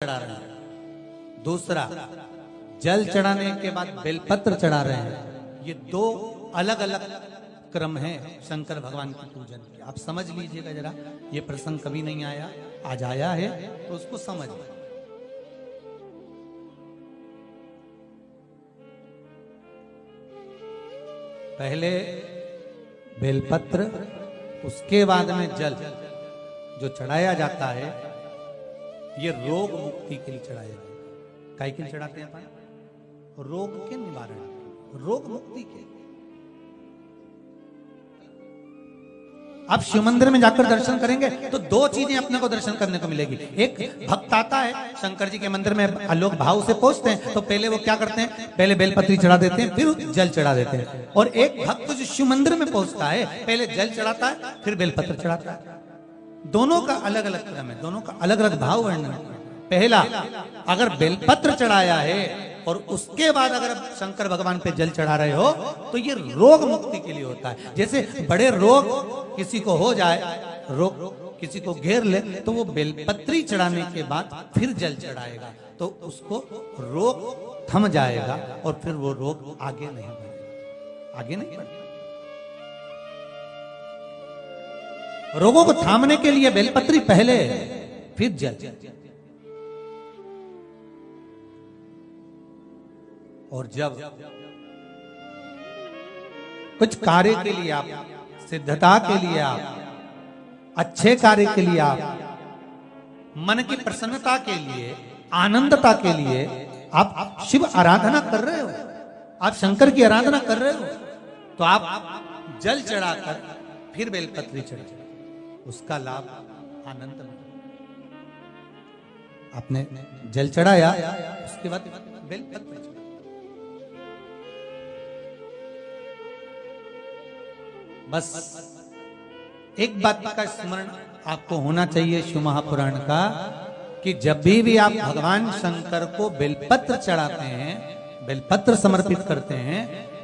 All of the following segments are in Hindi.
चढ़ा रहे हैं। दूसरा, जल चढ़ाने के बाद बेलपत्र चढ़ा रहे हैं। ये दो अलग अलग क्रम है शंकर भगवान की पूजन के। आप समझ लीजिएगा जरा, ये प्रसंग कभी नहीं आया, आज आया है तो उसको समझ। पहले बेलपत्र, उसके बाद में जल जो चढ़ाया जाता है, ये रोग मुक्ति के लिए चढ़ाया जाता है। काय के लिए चढ़ाते हैं अपन? रोग के निवारण, रोग मुक्ति के। आप शिव मंदिर में जाकर दर्शन करेंगे तो दो चीजें अपने को दर्शन करने को मिलेगी। एक भक्त आता है शंकर जी के मंदिर में, लोग भाव से पहुंचते हैं तो पहले वो क्या करते हैं, पहले बेलपत्री चढ़ा देते हैं, फिर जल चढ़ा देते हैं। और एक भक्त जो शिव मंदिर में पहुंचता है, पहले जल चढ़ाता है, फिर बेलपत्र चढ़ाता है। दोनों का अलग अलग क्रम है, दोनों का अलग अलग भाव वर्णन है। पहला, अगर बेलपत्र चढ़ाया है और उसके बाद अगर शंकर भगवान पे जल चढ़ा रहे हो तो ये रोग मुक्ति के लिए होता है। जैसे बड़े रोग किसी को हो जाए, रोग किसी को घेर ले, तो वो बेलपत्री चढ़ाने के बाद फिर जल चढ़ाएगा तो उसको रोग थम जाएगा और फिर वो रोग आगे नहीं बढ़ेगा, आगे नहीं बढ़ेगा। रोगों को थामने के लिए बेलपत्री पहले, फिर जल। और जब कुछ कार्य के लिए आप, सिद्धता के लिए आप, अच्छे कार्य के लिए आप, मन की प्रसन्नता के लिए, आनंदता के लिए आप शिव आराधना कर रहे हो, आप शंकर की आराधना कर रहे हो, तो आप जल चढ़ाकर फिर बेलपत्री चढ़ाए, उसका लाभ आनंद में। आपने जल चढ़ाया, उसके बाद बेलपत्र चढ़ाया। बस एक बात का स्मरण आपको होना चाहिए शिव महापुराण का, कि जब भी आप भगवान शंकर को बेलपत्र चढ़ाते हैं, बेलपत्र समर्पित करते हैं,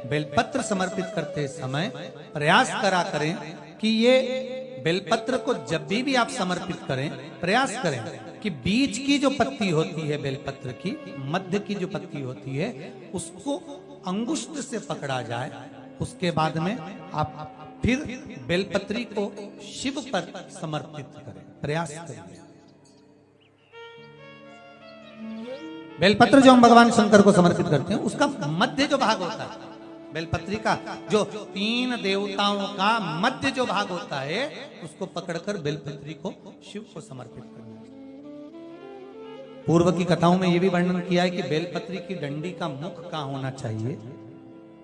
बेलपत्र समर्पित करते समय प्रयास करा करें कि ये बेलपत्र को जब भी आप समर्पित करें, प्रयास करें कि बीच की जो पत्ती होती है बेलपत्र की, मध्य की जो पत्ती होती है, उसको अंगुष्ठ से पकड़ा जाए। उसके बाद में आप फिर बेलपत्री को शिव पर समर्पित करें, प्रयास करें। बेलपत्र जो हम भगवान शंकर को समर्पित करते हैं, उसका मध्य जो भाग होता है, बेलपत्री का जो 3 देवताओं का मध्य जो भाग होता है, उसको पकड़कर बेलपत्री को शिव को समर्पित करना है। पूर्व की कथाओं में यह भी वर्णन किया है कि बेलपत्री की डंडी का मुख कहां होना चाहिए।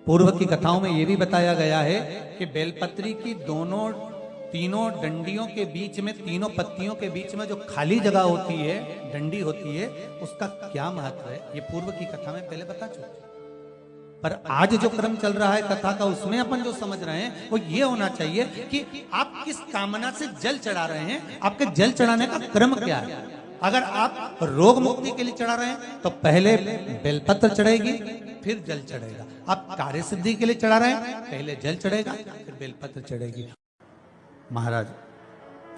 पूर्व की कथाओं में यह भी बताया गया है कि बेलपत्री की तीनों डंडियों के बीच में, तीनों पत्तियों के बीच में जो खाली जगह होती है, डंडी होती है, उसका क्या महत्व है, ये पूर्व की कथा में पहले बता चुके। पर आज जो क्रम चल रहा है कथा का, उसमें अपन जो समझ रहे हैं वो ये होना चाहिए कि आप किस कामना से जल चढ़ा रहे हैं, आपके जल चढ़ाने का क्रम क्या है। अगर आप रोग मुक्ति के लिए चढ़ा रहे हैं तो पहले बेलपत्र चढ़ेगी, फिर जल चढ़ेगा। आप कार्य सिद्धि के लिए चढ़ा रहे हैं, पहले जल चढ़ेगा, फिर बेलपत्र चढ़ेगी। महाराज,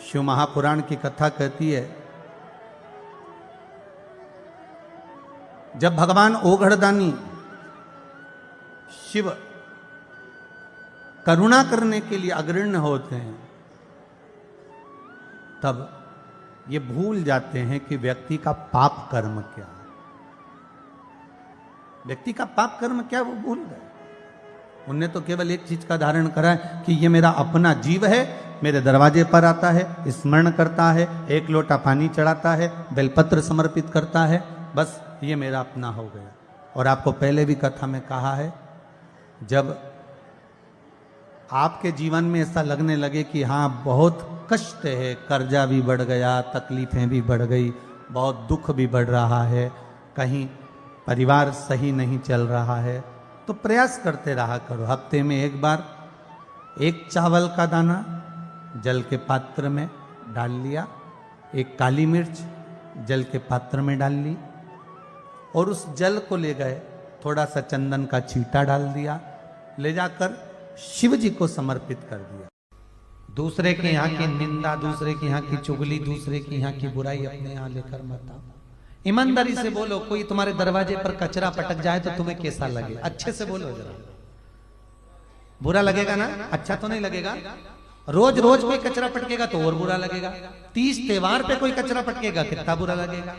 शिव महापुराण की कथा कहती है, जब भगवान ओघड़दानी शिव करुणा करने के लिए अग्रण्य होते हैं, तब ये भूल जाते हैं कि व्यक्ति का पाप कर्म क्या है। व्यक्ति का पाप कर्म क्या, वो भूल गए। उनने तो केवल एक चीज का धारण करा है कि ये मेरा अपना जीव है, मेरे दरवाजे पर आता है, स्मरण करता है, एक लोटा पानी चढ़ाता है, बेलपत्र समर्पित करता है, बस ये मेरा अपना हो गया। और आपको पहले भी कथा में कहा है, जब आपके जीवन में ऐसा लगने लगे कि हाँ बहुत कष्ट है, कर्जा भी बढ़ गया, तकलीफें भी बढ़ गई, बहुत दुख भी बढ़ रहा है, कहीं परिवार सही नहीं चल रहा है, तो प्रयास करते रहा करो। हफ्ते में एक बार एक चावल का दाना जल के पात्र में डाल लिया, एक काली मिर्च जल के पात्र में डाल ली, और उस जल को ले गए, थोड़ा सा चंदन का छींटा डाल दिया, ले जाकर शिव जी को समर्पित कर दिया। दूसरे के यहाँ की निंदा, दूसरे के यहाँ की चुगली, दूसरे के यहाँ की बुराई अपने यहाँ लेकर मत आओ। ईमानदारी से बोलो, कोई तुम्हारे दरवाजे पर कचरा पटक जाए तो तुम्हें कैसा लगे? अच्छे से बोलो जरा। बुरा लगेगा ना? अच्छा तो नहीं लगेगा। रोज रोज कोई कचरा पटकेगा तो और बुरा लगेगा। 30 त्योहार पे कोई कचरा पटकेगा कितना बुरा लगेगा।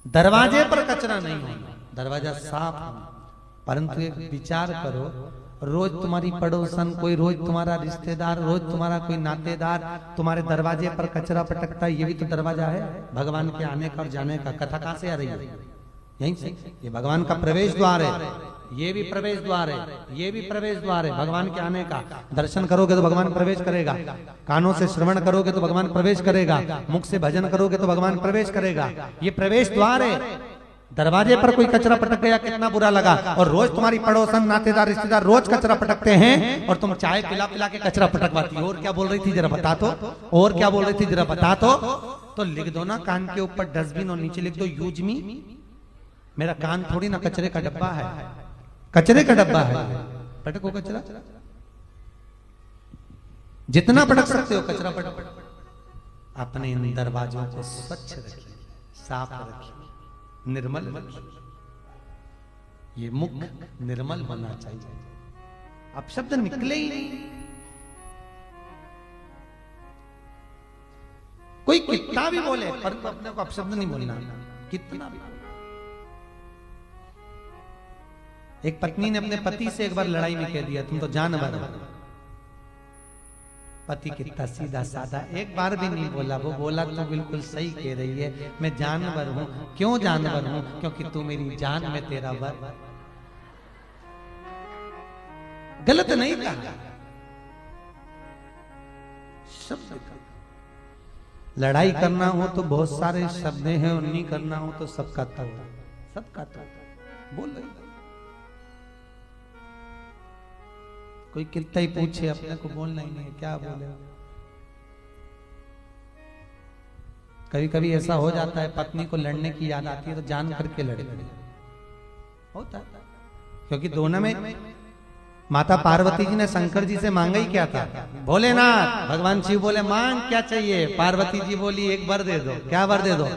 दरवाजे पर कचरा नहीं होना, दरवाजा साफ होना। परंतु एक विचार करो, रोज तुम्हारी पड़ोसन, कोई रोज तुम्हारा रिश्तेदार, रोज तुम्हारा कोई नातेदार तुम्हारे दरवाजे पर कचरा पटकता है, ये भी तो दरवाजा है भगवान के आने का और जाने का। कथा कहां से आ रही है? यहीं से। ये भगवान का प्रवेश द्वार है, ये भी प्रवेश द्वार है, ये भी प्रवेश द्वार है भगवान के आने का। दर्शन करोगे तो भगवान प्रवेश करेगा, कानों से श्रवण करोगे तो भगवान प्रवेश करेगा, मुख से भजन करोगे तो भगवान प्रवेश करेगा। ये प्रवेश द्वार है। दरवाजे पर कोई कचरा पटक गया कितना बुरा लगा। और रोज तुम्हारी पड़ोसन, नातेदार, रिश्तेदार रोज कचरा पटकते हैं और तुम चाय पिला पिला के कचरा पटकवाती हो। और क्या बोल रही थी जरा बता तो, और क्या बोल रही थी जरा बता तो लिख दो ना कान के ऊपर डस्टबिन और नीचे लिख दो यूज मी। मेरा कान थोड़ी ना कचरे का डब्बा है, कचरे का डब्बा है। पटको कचरा, जितना पटक सकते हो कचरा पटक। अपने इन दरवाजों को स्वच्छ रखिए, साफ रखिए, निर्मल रखिए। ये मुख निर्मल होना चाहिए। अब शब्द निकले ही नहीं। कोई कितना भी बोले पर तो अपने को अपशब्द नहीं बोलना, कितना भी। एक पत्नी ने अपने पति से एक बार लड़ाई में कह दिया तुम तो जानवर हो। पति कितना सीधा साधा, एक बार भी नहीं बोला। वो बोला तू बिल्कुल सही कह रही है, मैं जानवर हूं। क्यों जानवर हूं? क्योंकि तू मेरी जान में तेरा वर। गलत नहीं कहा, शब्द का। लड़ाई करना हो तो बहुत सारे शब्द हैं, और नहीं करना हो तो सबका तो, सबका तो बोल रही। कोई कितना ही पूछे अपने को बोलना ही नहीं, क्या बोले। कभी कभी ऐसा हो जाता है पत्नी को लड़ने की याद आती है तो जान करके लड़े होता है। क्योंकि दोनों में माता पार्वती जी ने शंकर जी से मांगा ही क्या था? भोलेनाथ। भगवान शिव बोले मांग क्या चाहिए? पार्वती जी बोली एक वर दे दो। क्या वर दे दो?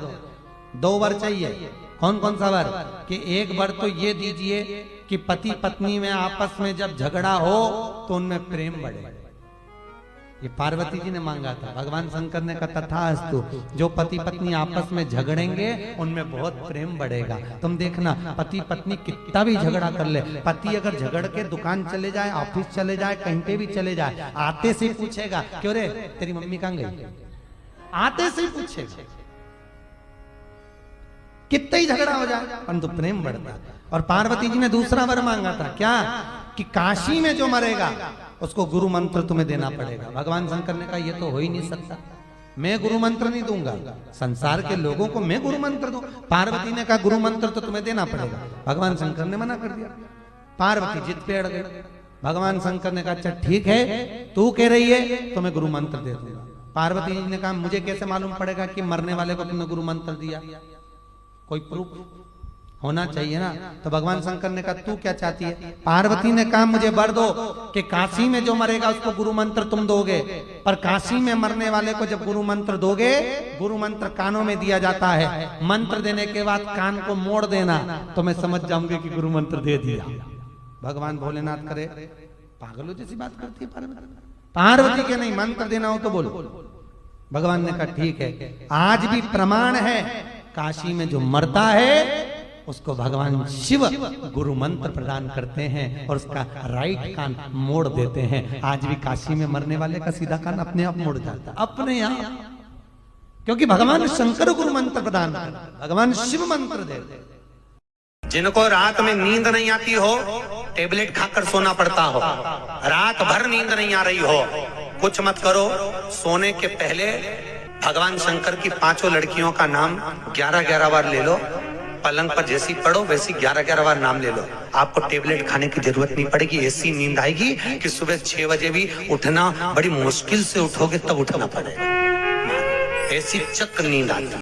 2 वर चाहिए। कौन कौन सा वर? कि एक वर तो ये दीजिए कि पति पत्नी में आपस में जब झगड़ा हो तो उनमें प्रेम बढ़े। ये पार्वती जी ने मांगा था। भगवान शंकर ने कहा तथास्तु, जो पति पत्नी आपस में झगड़ेंगे उनमें बहुत प्रेम बढ़ेगा। तुम देखना पति पत्नी कितना भी झगड़ा कर ले, पति अगर झगड़ के दुकान चले जाए, ऑफिस चले जाए, कहीं पे भी चले जाए, आते से पूछेगा क्यों रे तेरी मम्मी कहां गई? आते से पूछेगा। कितना ही झगड़ा हो जाए परंतु प्रेम बढ़ता है। और पार्वती जी ने दूसरा वर मांगा था क्या? कि काशी में जो मरेगा उसको गुरु मंत्र तुम्हें देना पड़ेगा। भगवान शंकर ने कहा यह तो हो ही नहीं सकता, मैं गुरु मंत्र नहीं दूंगा, संसार के लोगों को मैं गुरु मंत्र दूं। पार्वती ने कहा गुरु मंत्र तो तुम्हें देना पड़ेगा। भगवान शंकर ने मना कर दिया। पार्वती जिद पे अड़ गई। भगवान शंकर ने कहा अच्छा ठीक है, तू कह रही है तो मैं गुरु मंत्र दे दूंगा। पार्वती जी ने कहा मुझे कैसे मालूम पड़ेगा कि मरने वाले को तुमने गुरु मंत्र दिया? कोई प्रूफ होना चाहिए ना। तो भगवान शंकर ने कहा तू क्या चाहती है? पार्वती ने कहा मुझे वर दो कि काशी में जो मरेगा उसको गुरु मंत्र तुम दोगे, पर काशी में मरने वाले को जब गुरु मंत्र दोगे, गुरु मंत्र कानों में दिया जाता है, मंत्र देने के बाद कान को मोड़ देना तो मैं समझ जाऊंगी कि गुरु मंत्र दे दिया। भगवान भोलेनाथ करे पागलों जैसी बात करती है पार्वती के नहीं, मंत्र देना हो तो बोलो। भगवान ने कहा ठीक है। आज भी प्रमाण है, काशी में जो मरता है उसको भगवान शिव गुरु मंत्र प्रदान करते हैं और उसका राइट कान मोड़ देते हैं। आज भी काशी में मरने वाले का सीधा कान अपने आप मोड़ जाता है, अपने आप, क्योंकि भगवान शंकर गुरु मंत्र प्रदान करते, भगवान शिव मंत्र देते। जिनको रात में नींद नहीं आती हो, टेबलेट खाकर सोना पड़ता हो, रात भर नींद नहीं आ रही हो, कुछ मत करो, सोने के पहले भगवान शंकर की 5 लड़कियों का नाम 11-11 बार ले लो। पलंग पर जैसी पढ़ो वैसी 11-11 बार नाम ले लो। आपको टेबलेट खाने की जरूरत नहीं पड़ेगी। ऐसी नींद आएगी कि सुबह 6 बजे भी उठना, बड़ी मुश्किल से उठोगे तब उठना पड़ेगा। ऐसी चक्र नींद आती।